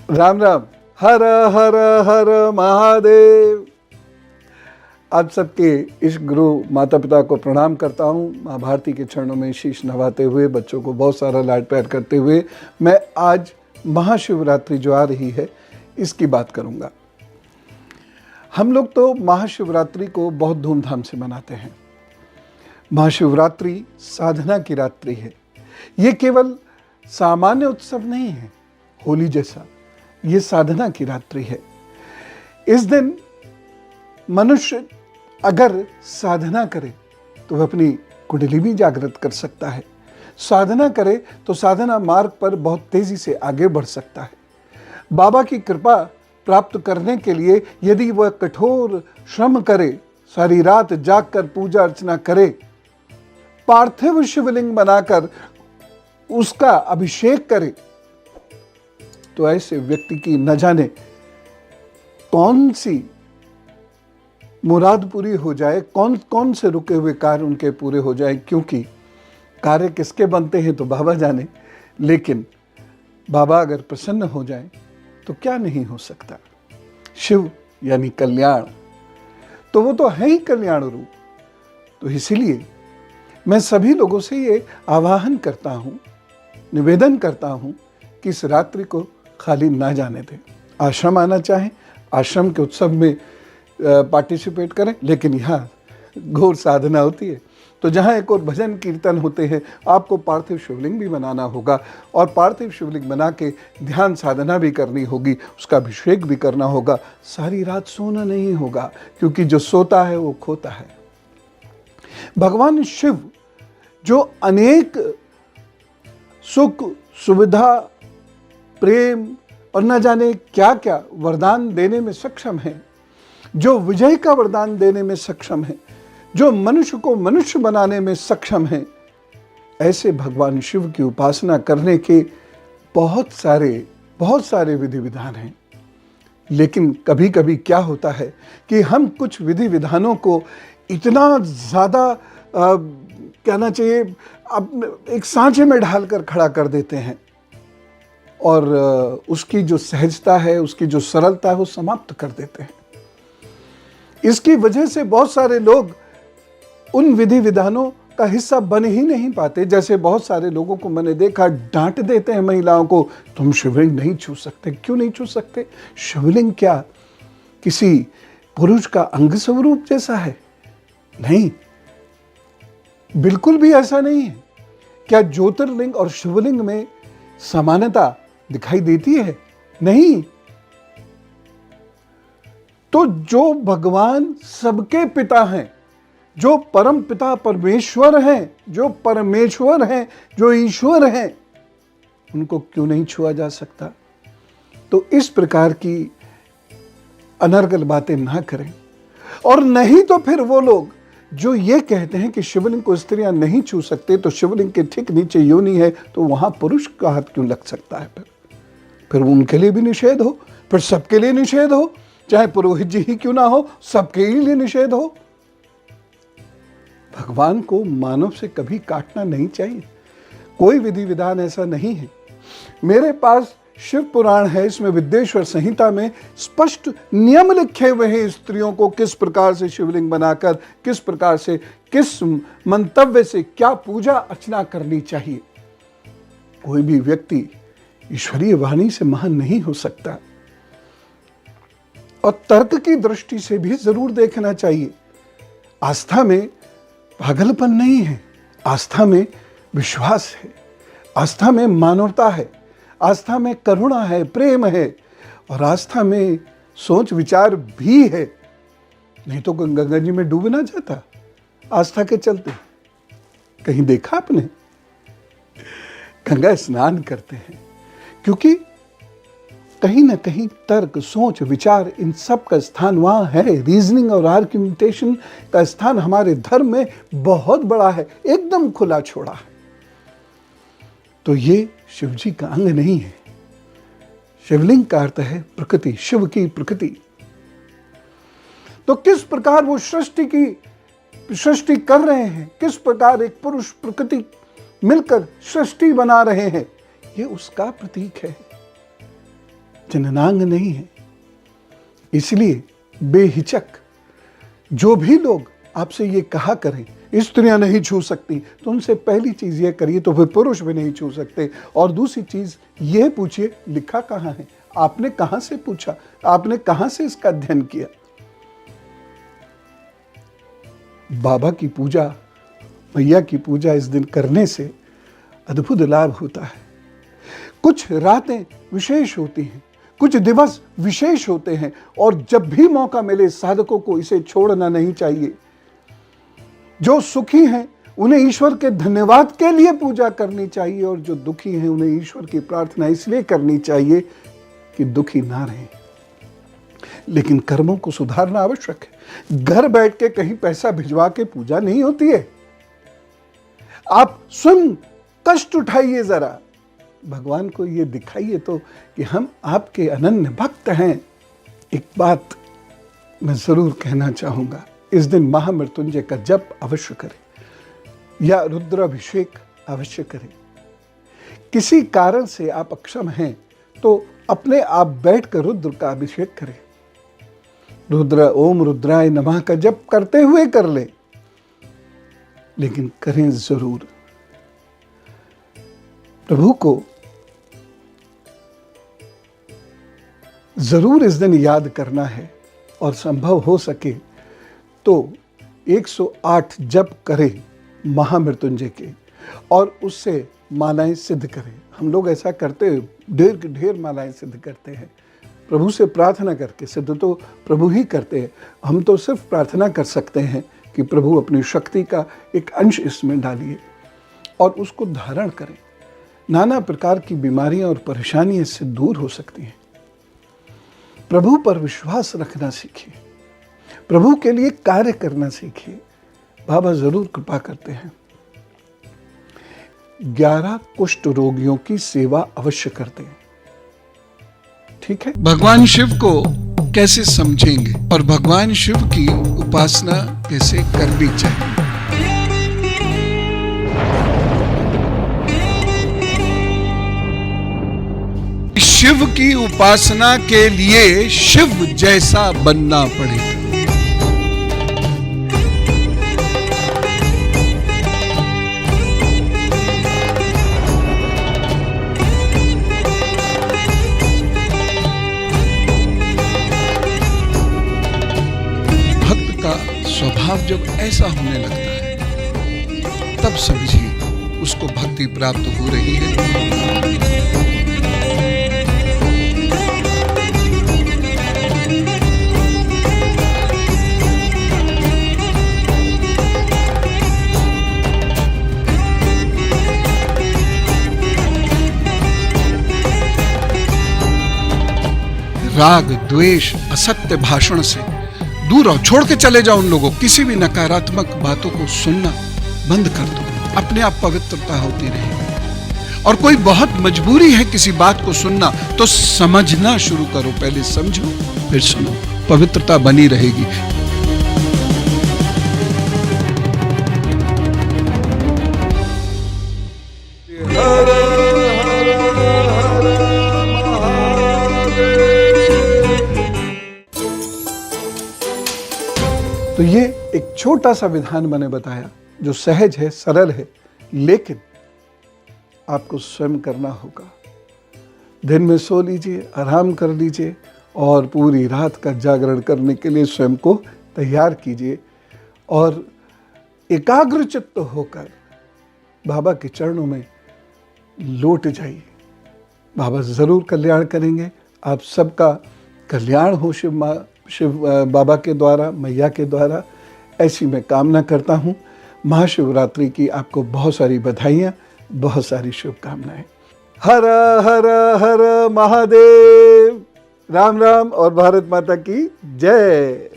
राम राम। हर हर हर महादेव। आप सबके इस गुरु माता पिता को प्रणाम करता हूँ। माँ भारती के चरणों में शीश नवाते हुए, बच्चों को बहुत सारा लाड प्यार करते हुए मैं आज महाशिवरात्रि जो आ रही है इसकी बात करूँगा। हम लोग तो महाशिवरात्रि को बहुत धूमधाम से मनाते हैं। महाशिवरात्रि साधना की रात्रि है। ये केवल सामान्य उत्सव नहीं है होली जैसा, ये साधना की रात्रि है। इस दिन मनुष्य अगर साधना करे तो वह अपनी कुंडली भी जागृत कर सकता है। साधना करे तो साधना मार्ग पर बहुत तेजी से आगे बढ़ सकता है। बाबा की कृपा प्राप्त करने के लिए यदि वह कठोर श्रम करे, सारी रात जागकर पूजा अर्चना करे, पार्थिव शिवलिंग बनाकर उसका अभिषेक करे, तो ऐसे व्यक्ति की न जाने कौन सी मुराद पूरी हो जाए, कौन कौन से रुके हुए कार्य उनके पूरे हो जाए। क्योंकि कार्य किसके बनते हैं तो बाबा जाने, लेकिन बाबा अगर प्रसन्न हो जाए तो क्या नहीं हो सकता। शिव यानी कल्याण, तो वो तो है ही कल्याण रूप। तो इसीलिए मैं सभी लोगों से ये आवाहन करता हूँ, निवेदन करता हूँ कि इस रात्रि को खाली ना जाने दें। आश्रम आना चाहें, आश्रम के उत्सव में पार्टिसिपेट करें, लेकिन यहाँ घोर साधना होती है। तो जहाँ एक और भजन कीर्तन होते हैं, आपको पार्थिव शिवलिंग भी बनाना होगा और पार्थिव शिवलिंग बना के ध्यान साधना भी करनी होगी, उसका अभिषेक भी करना होगा। सारी रात सोना नहीं होगा, क्योंकि जो सोता है वो खोता है। भगवान शिव जो अनेक सुख सुविधा, प्रेम और न जाने क्या क्या वरदान देने में सक्षम है, जो विजय का वरदान देने में सक्षम है, जो मनुष्य को मनुष्य बनाने में सक्षम है, ऐसे भगवान शिव की उपासना करने के बहुत सारे विधि विधान हैं। लेकिन कभी कभी क्या होता है कि हम कुछ विधि विधानों को इतना ज़्यादा कहना चाहिए अब एक सांचे में ढालकर खड़ा कर देते हैं और उसकी जो सहजता है, उसकी जो सरलता है, वो समाप्त कर देते हैं। इसकी वजह से बहुत सारे लोग उन विधि विधानों का हिस्सा बन ही नहीं पाते। जैसे बहुत सारे लोगों को मैंने देखा, डांट देते हैं महिलाओं को, तुम शिवलिंग नहीं छू सकते। क्यों नहीं छू सकते? शिवलिंग क्या किसी पुरुष का अंग स्वरूप जैसा है? नहीं, बिल्कुल भी ऐसा नहीं है। क्या ज्योतिर्लिंग और शिवलिंग में समानता दिखाई देती है? नहीं। तो जो भगवान सबके पिता हैं, जो परम पिता परमेश्वर हैं, जो परमेश्वर हैं, जो ईश्वर हैं, उनको क्यों नहीं छुआ जा सकता? तो इस प्रकार की अनर्गल बातें ना करें। और नहीं तो फिर वो लोग जो ये कहते हैं कि शिवलिंग को स्त्रियां नहीं छू सकते, तो शिवलिंग के ठीक नीचे योनि है, तो वहां पुरुष का हाथ क्यों लग सकता है? फिर उनके लिए भी निषेध हो, फिर सबके लिए निषेध हो, चाहे पुरोहित जी ही क्यों ना हो, सबके ही लिए निषेध हो। भगवान को मानव से कभी काटना नहीं चाहिए। कोई विधि विधान ऐसा नहीं है। मेरे पास शिव पुराण है, इसमें विद्येश्वर संहिता में स्पष्ट नियम लिखे हुए हैं स्त्रियों को किस प्रकार से शिवलिंग बनाकर, किस प्रकार से, किस मंतव्य से क्या पूजा अर्चना करनी चाहिए। कोई भी व्यक्ति ईश्वरीय वाणी से महान नहीं हो सकता। और तर्क की दृष्टि से भी जरूर देखना चाहिए। आस्था में पागलपन नहीं है, आस्था में विश्वास है, आस्था में मानवता है, आस्था में करुणा है, प्रेम है, और आस्था में सोच विचार भी है। नहीं तो गंगा जी में डूब ना जाता आस्था के चलते। कहीं देखा आपने? गंगा स्नान करते हैं क्योंकि कहीं ना कहीं तर्क, सोच, विचार, इन सब का स्थान वहाँ है। रीजनिंग और आर्ग्यूमेंटेशन का स्थान हमारे धर्म में बहुत बड़ा है, एकदम खुला छोड़ा है। तो ये शिव जी का अंग नहीं है। शिवलिंग का अर्थ है प्रकृति, शिव की प्रकृति। तो किस प्रकार वो सृष्टि कर रहे हैं, किस प्रकार एक पुरुष प्रकृति मिलकर सृष्टि बना रहे हैं, ये उसका प्रतीक है। जननांग नहीं है। इसलिए बेहिचक जो भी लोग आपसे ये कहा करें स्त्रियां नहीं छू सकती, तो उनसे पहली चीज ये करिए तो फिर पुरुष भी नहीं छू सकते। और दूसरी चीज ये पूछिए लिखा कहाँ है, आपने कहां से पूछा, आपने कहां से इसका अध्ययन किया। बाबा की पूजा, मैया की पूजा इस दिन करने से अद्भुत लाभ होता है। कुछ रातें विशेष होती हैं, कुछ दिवस विशेष होते हैं, और जब भी मौका मिले साधकों को इसे छोड़ना नहीं चाहिए। जो सुखी हैं उन्हें ईश्वर के धन्यवाद के लिए पूजा करनी चाहिए, और जो दुखी हैं उन्हें ईश्वर की प्रार्थना इसलिए करनी चाहिए कि दुखी ना रहें। लेकिन कर्मों को सुधारना आवश्यक है। घर बैठ के कहीं पैसा भिजवा के पूजा नहीं होती है। आप स्वयं कष्ट उठाइए, जरा भगवान को ये दिखाइए तो कि हम आपके अनन्य भक्त हैं। एक बात मैं जरूर कहना चाहूंगा, इस दिन महामृत्युंजय का जप अवश्य करें या रुद्राभिषेक अवश्य करें। किसी कारण से आप अक्षम हैं तो अपने आप बैठकर रुद्र का अभिषेक करें। रुद्र ओम रुद्राय नमः का जप करते हुए कर ले, लेकिन करें जरूर। प्रभु को जरूर इस दिन याद करना है, और संभव हो सके तो 108 जप करें महामृत्युंजय के, और उससे मालाएं सिद्ध करें। हम लोग ऐसा करते हैं, ढेर मालाएं सिद्ध करते हैं। प्रभु से प्रार्थना करके, सिद्ध तो प्रभु ही करते हैं, हम तो सिर्फ प्रार्थना कर सकते हैं कि प्रभु अपनी शक्ति का एक अंश इसमें डालिए और उसको धारण करें। नाना प्रकार की बीमारियां और परेशानियां इससे दूर हो सकती हैं। प्रभु पर विश्वास रखना सीखिए, प्रभु के लिए कार्य करना सीखिए। बाबा जरूर कृपा करते हैं। 11 कुष्ठ रोगियों की सेवा अवश्य करते हैं। ठीक है। भगवान शिव को कैसे समझेंगे और भगवान शिव की उपासना कैसे करनी चाहिए। शिव की उपासना के लिए शिव जैसा बनना पड़ेगा। भक्त का स्वभाव जब ऐसा होने लगता है तब समझिए उसको भक्ति प्राप्त हो रही है। राग द्वेष असत्य भाषण से दूर रहो, छोड़ के चले जाओ उन लोगों। किसी भी नकारात्मक बातों को सुनना बंद कर दो, अपने आप पवित्रता होती रहेगी। और कोई बहुत मजबूरी है किसी बात को सुनना तो समझना शुरू करो, पहले समझो फिर सुनो, पवित्रता बनी रहेगी। तो ये एक छोटा सा विधान मैंने बताया जो सहज है, सरल है, लेकिन आपको स्वयं करना होगा। दिन में सो लीजिए, आराम कर लीजिए और पूरी रात का जागरण करने के लिए स्वयं को तैयार कीजिए और एकाग्र चित्त होकर बाबा के चरणों में लौट जाइए। बाबा जरूर कल्याण करेंगे। आप सबका कल्याण हो शिव बाबा के द्वारा, मैया के द्वारा, ऐसी मैं कामना करता हूँ। महाशिवरात्रि की आपको बहुत सारी बधाइयाँ, बहुत सारी शुभकामनाएं। हर हर हर महादेव। राम राम और भारत माता की जय।